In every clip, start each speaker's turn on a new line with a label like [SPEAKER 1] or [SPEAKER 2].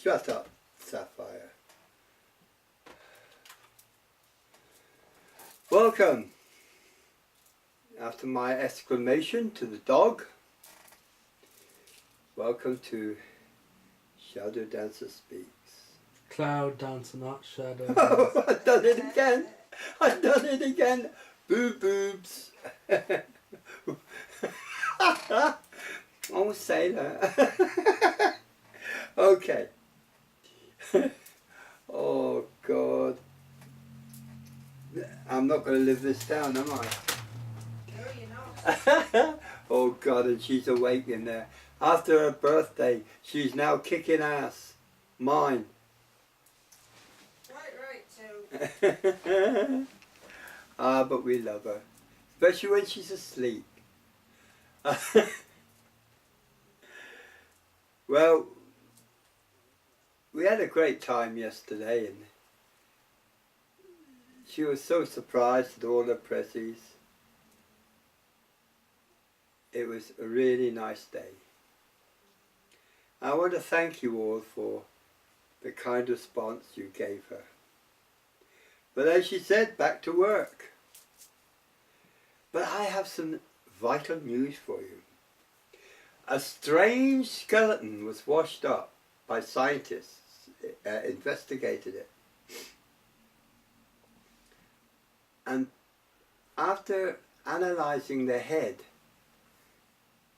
[SPEAKER 1] Shut up, Sapphire. Welcome. After my exclamation to the dog, welcome to Shadow Dancer Speaks.
[SPEAKER 2] Cloud Dancer, not Shadow
[SPEAKER 1] Oh,
[SPEAKER 2] Dancer.
[SPEAKER 1] I've done it again. I've done it again. Boob boobs. Oh, sailor. Okay. Oh, God. I'm not going to live this down, am I?
[SPEAKER 3] No, you're not.
[SPEAKER 1] Oh, God, and she's awake in there. After her birthday, she's now kicking ass. Mine.
[SPEAKER 3] Right, too.
[SPEAKER 1] Ah, but we love her. Especially when she's asleep. Well, we had a great time yesterday, and she was so surprised at all the pressies. It was a really nice day. I want to thank you all for the kind response you gave her. But as she said, back to work. But I have some vital news for you. A strange skeleton was washed up by scientists, investigated it. And after analysing the head,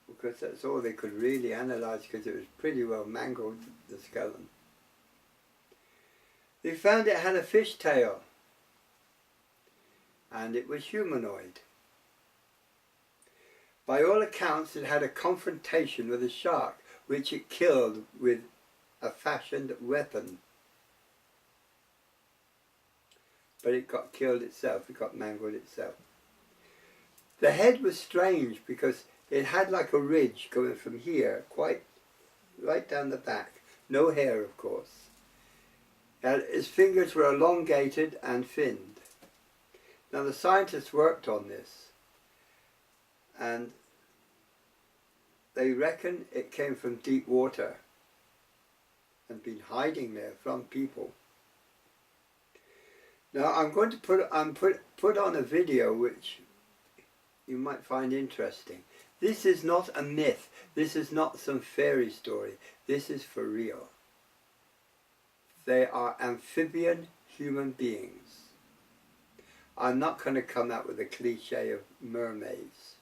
[SPEAKER 1] because that's all they could really analyse because it was pretty well mangled, the skeleton, they found it had a fish tail and it was humanoid. By all accounts, it had a confrontation with a shark, which it killed with a fashioned weapon. But it got killed itself, it got mangled itself. The head was strange because it had like a ridge going from here, quite right down the back. No hair, of course. And its fingers were elongated and finned. Now the scientists worked on this, and they reckon it came from deep water and been hiding there from people. Now I'm going to put on a video which you might find interesting. This is not a myth. This is not some fairy story. This is for real. They are amphibian human beings. I'm not going to come out with a cliche of mermaids.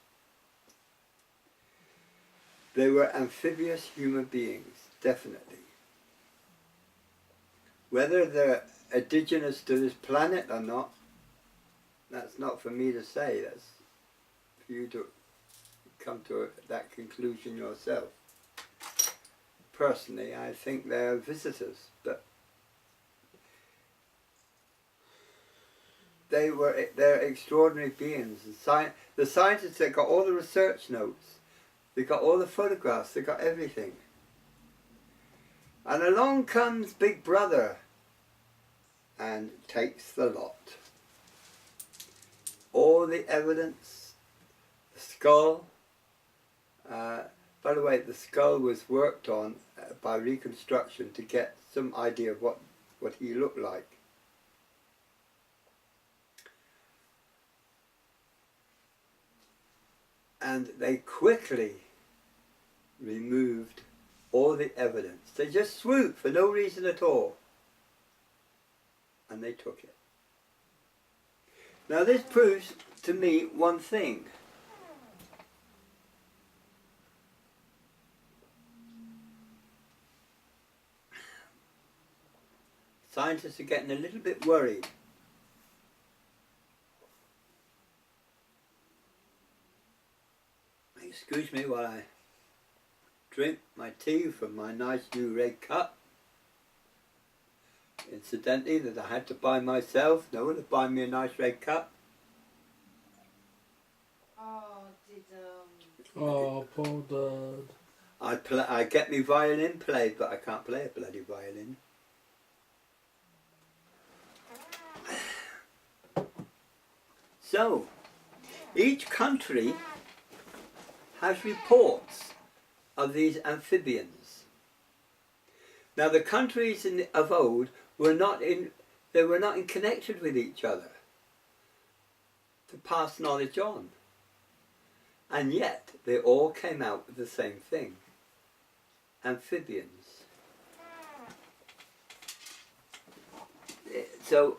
[SPEAKER 1] They were amphibious human beings, definitely. Whether they're indigenous to this planet or not, that's not for me to say. That's for you to come to that conclusion yourself. Personally, I think they're visitors, but they're extraordinary beings. The scientists that got all the research notes, they got all the photographs, they got everything. And along comes Big Brother and takes the lot. All the evidence, the skull. By the way, the skull was worked on by reconstruction to get some idea of what he looked like. And they quickly removed all the evidence. They just swooped for no reason at all. And they took it. Now this proves to me one thing. Scientists are getting a little bit worried. Excuse me while I drink my tea from my nice new red cup. Incidentally, that I had to buy myself. No one would buy me a nice red cup.
[SPEAKER 3] Oh,
[SPEAKER 2] Oh, poor Dad.
[SPEAKER 1] I get my violin played, but I can't play a bloody violin. So, each country has reports of these amphibians. Now the countries of old were not in connected with each other to pass knowledge on. And yet they all came out with the same thing. Amphibians. So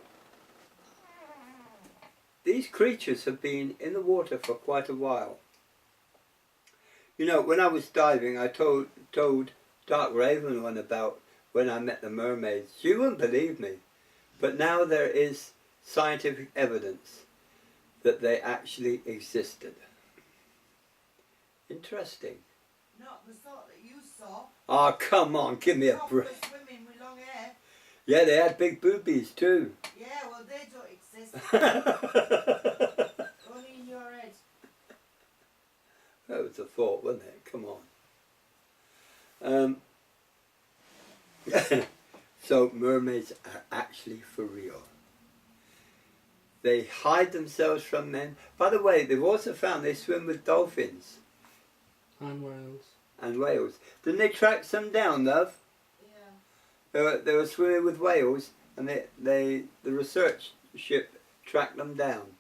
[SPEAKER 1] these creatures have been in the water for quite a while. You know, when I was diving, I told Dark Raven one about when I met the mermaids. She wouldn't believe me. But now there is scientific evidence that they actually existed. Interesting.
[SPEAKER 3] Not the sort that you saw.
[SPEAKER 1] Oh, come on, give me a break.
[SPEAKER 3] Swimming with long hair.
[SPEAKER 1] Yeah, they had big boobies too.
[SPEAKER 3] Yeah, well, they don't exist. Only in your head.
[SPEAKER 1] That was a thought, wasn't it? Come on. So mermaids are actually for real. They hide themselves from men. By the way, they've also found they swim with dolphins.
[SPEAKER 2] And whales.
[SPEAKER 1] And whales. Didn't they track some down, love?
[SPEAKER 3] Yeah.
[SPEAKER 1] They were swimming with whales, and the research ship tracked them down.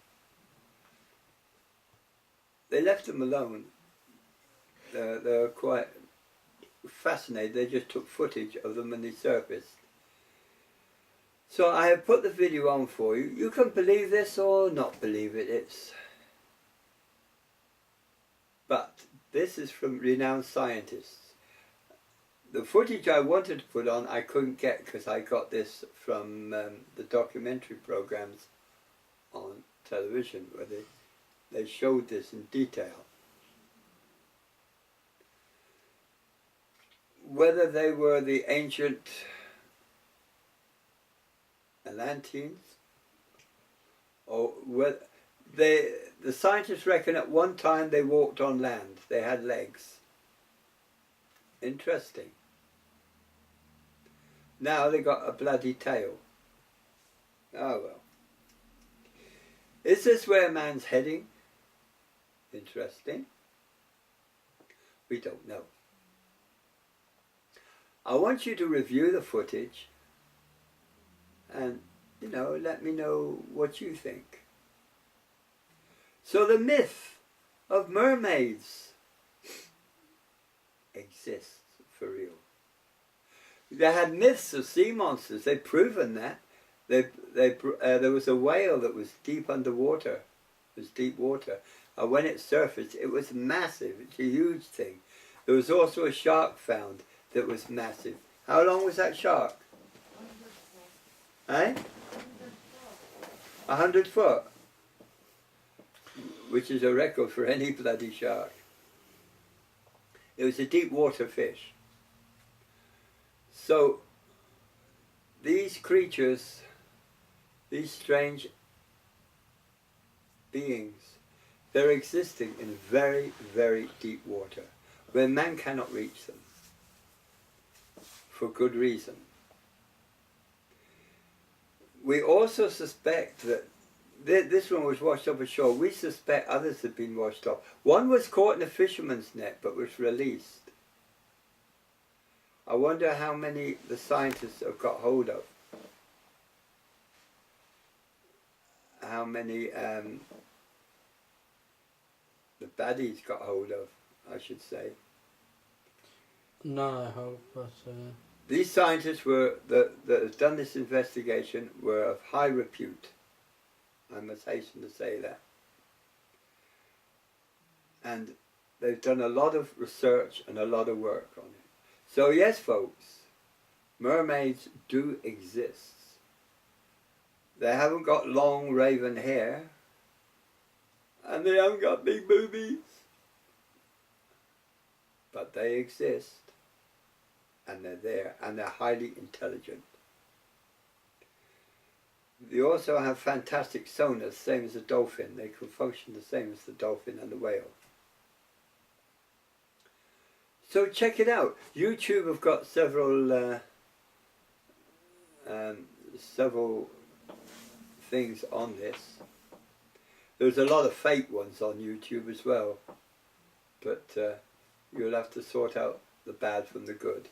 [SPEAKER 1] They left them alone. They were quite fascinated. They just took footage of them when they surfaced. So I have put the video on for you. You can believe this or not believe it. But this is from renowned scientists. The footage I wanted to put on I couldn't get because I got this from the documentary programs on television where they showed this in detail. Whether they were the ancient Atlanteans or whether the scientists reckon at one time they walked on land. They had legs. Interesting. Now they got a bloody tail. Oh well. Is this where man's heading? Interesting. We don't know. I want you to review the footage and, you know, let me know what you think. So the myth of mermaids exists for real. They had myths of sea monsters. They've proven that. There was a whale that was deep underwater. It was deep water. And when it surfaced, it was massive. It's a huge thing. There was also a shark found that was massive. How long was that shark? 100 foot. Eh? 100 foot. Which is a record for any bloody shark. It was a deep water fish. So these creatures, these strange beings, they're existing in very, very deep water where man cannot reach them for good reason. We also suspect that this one was washed off ashore. We suspect others have been washed off. One was caught in a fisherman's net but was released. I wonder how many the scientists have got hold of. How many the baddies got hold of, I should say.
[SPEAKER 2] None, I hope, but...
[SPEAKER 1] These scientists that have done this investigation were of high repute. I must hasten to say that. And they've done a lot of research and a lot of work on it. So yes, folks, mermaids do exist. They haven't got long raven hair, and they haven't got big boobies, but they exist, and they're there, and they're highly intelligent. They also have fantastic sonars, same as a dolphin. They can function the same as the dolphin and the whale. So check it out. YouTube have got several things on this. There's a lot of fake ones on YouTube as well, but you'll have to sort out the bad from the good.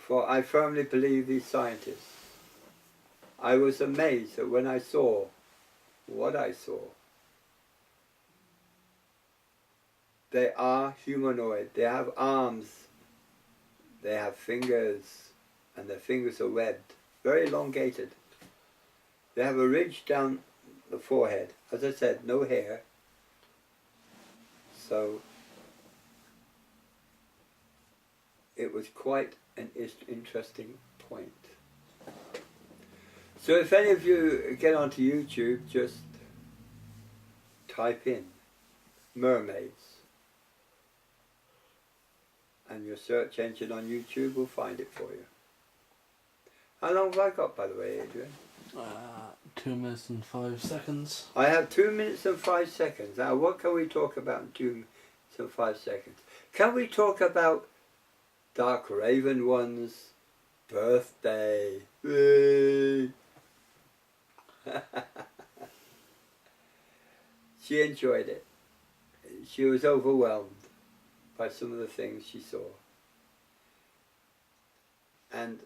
[SPEAKER 1] For I firmly believe these scientists. I was amazed that when I saw what I saw. They are humanoid. They have arms. They have fingers. And their fingers are webbed. Very elongated. They have a ridge down the forehead. As I said, no hair. So it was quite an interesting point. So if any of you get onto YouTube, just type in mermaids and your search engine on YouTube will find it for you. How long have I got, by the way, Adrian?
[SPEAKER 2] 2 minutes and 5 seconds.
[SPEAKER 1] I have 2 minutes and 5 seconds. Now what can we talk about in 2 minutes and 5 seconds? Can we talk about Dark Raven One's birthday? Yay! She enjoyed it. She was overwhelmed by some of the things she saw. And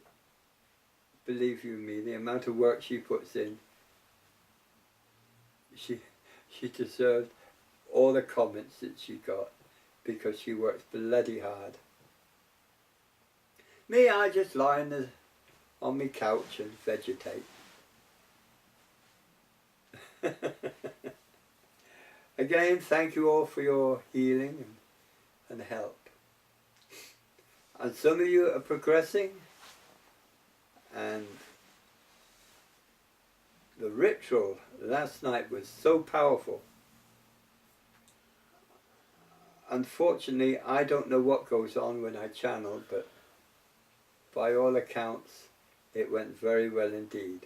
[SPEAKER 1] believe you me, the amount of work she puts in, she deserved all the comments that she got because she works bloody hard. Me, I just lie on my couch and vegetate. Again, thank you all for your healing and help. And some of you are progressing, and the ritual last night was so powerful. Unfortunately, I don't know what goes on when I channel, but by all accounts, it went very well indeed.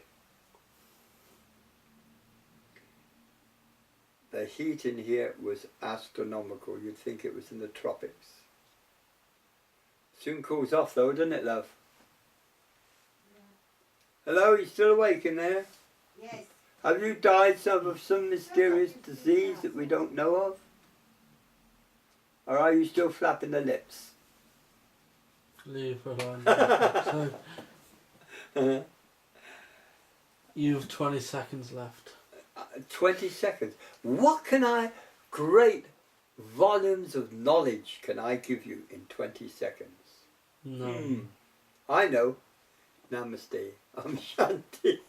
[SPEAKER 1] The heat in here was astronomical. You'd think it was in the tropics. Soon cools off though, doesn't it, love?
[SPEAKER 3] Yeah.
[SPEAKER 1] Hello, you still awake in there?
[SPEAKER 3] Yes.
[SPEAKER 1] Have you died of some mysterious disease that we don't know of? Or are you still flapping the lips?
[SPEAKER 2] Leave her alone. So, you've 20 seconds left.
[SPEAKER 1] 20 seconds. What great volumes of knowledge can I give you in 20 seconds?
[SPEAKER 2] No.
[SPEAKER 1] I know. Namaste. Om Shanti.